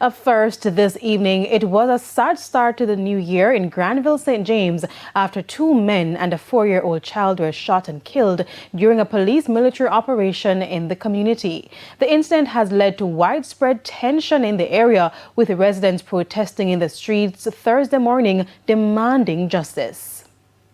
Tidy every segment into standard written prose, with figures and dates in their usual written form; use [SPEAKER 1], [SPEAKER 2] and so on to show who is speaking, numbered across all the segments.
[SPEAKER 1] Up first this evening, it was a sad start to the new year in Granville, St. James after 2 men and a 4-year-old child were shot and killed during a police military operation in the community. The incident has led to widespread tension in the area, with residents protesting in the streets Thursday morning demanding justice.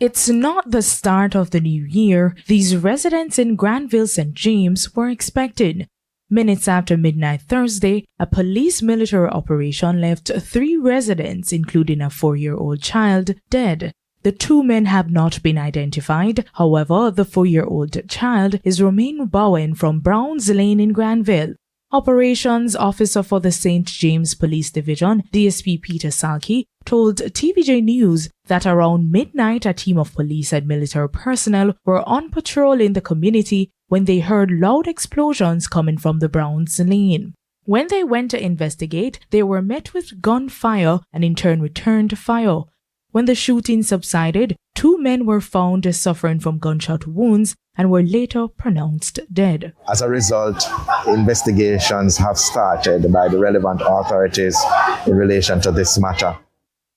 [SPEAKER 2] It's not the start of the new year these residents in Granville, St. James were expecting. Minutes after midnight Thursday, a police military operation left 3 residents, including a 4-year-old child, dead. The 2 men have not been identified. However, the 4-year-old child is Romain Bowen from Browns Lane in Granville. Operations Officer for the St. James Police Division, DSP Peter Salke, told TVJ News that around midnight a team of police and military personnel were on patrol in the community when they heard loud explosions coming from the Browns Lane. When they went to investigate, they were met with gunfire and in turn returned fire. When the shooting subsided, 2 men were found suffering from gunshot wounds and were later pronounced dead.
[SPEAKER 3] As a result, investigations have started by the relevant authorities in relation to this matter.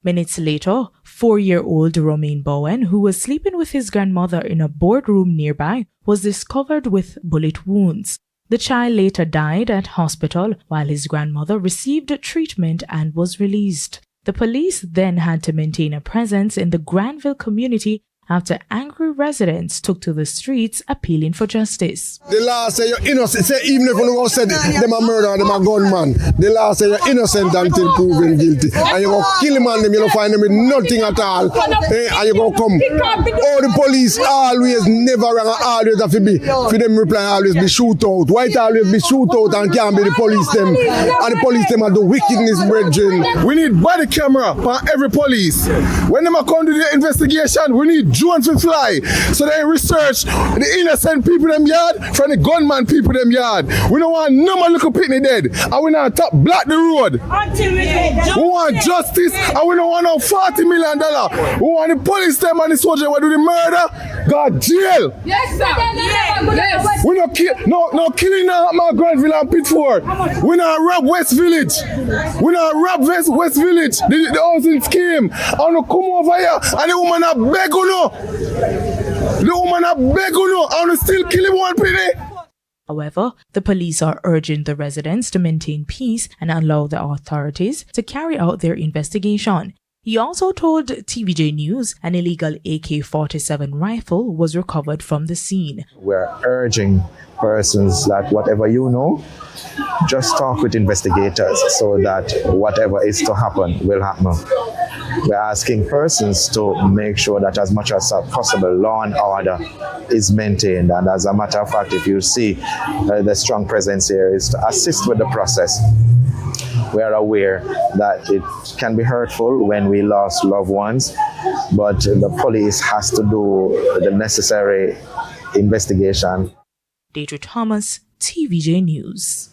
[SPEAKER 2] Minutes later, 4-year-old Romain Bowen, who was sleeping with his grandmother in a boardroom nearby, was discovered with bullet wounds. The child later died at hospital while his grandmother received treatment and was released. The police then had to maintain a presence in the Granville community after angry residents took to the streets appealing for justice.
[SPEAKER 4] The law say you're innocent. Say even if you say them a murderer, them a gunman, the law say you're innocent until proven guilty. And you go kill him and them, you don't find them with nothing at all. And you go come. All the police always never wrong, always have to be. For them reply always be shootout. Why it always be shootout and can't be the police them? And the police them are the wickedness brethren.
[SPEAKER 5] We need body camera for every police. When them come to the investigation, we need drones to fly, so they research the innocent people them yard from the gunman people them yard. We don't want no man little pitney dead, and we not top block the road. We want justice, and we don't want no $40 million. We want the police them and the soldier who do the murder, got jail. Yes, sir. Yes. We no killing my Granville and Pitford. We not rob West Village. We not rob West Village. The housing scheme. And no come over here and the woman a beg you no. The woman a beg you no. And still kill him one penny.
[SPEAKER 2] However, the police are urging the residents to maintain peace and allow the authorities to carry out their investigation. He also told TVJ News an illegal AK-47 rifle was recovered from the scene.
[SPEAKER 3] We're urging persons that whatever you know, just talk with investigators so that whatever is to happen will happen. We're asking persons to make sure that as much as possible law and order is maintained, and as a matter of fact, if you see the strong presence here is to assist with the process. We are aware that it can be hurtful when we lost loved ones, but the police has to do the necessary investigation.
[SPEAKER 2] Deidre Thomas, TVJ News.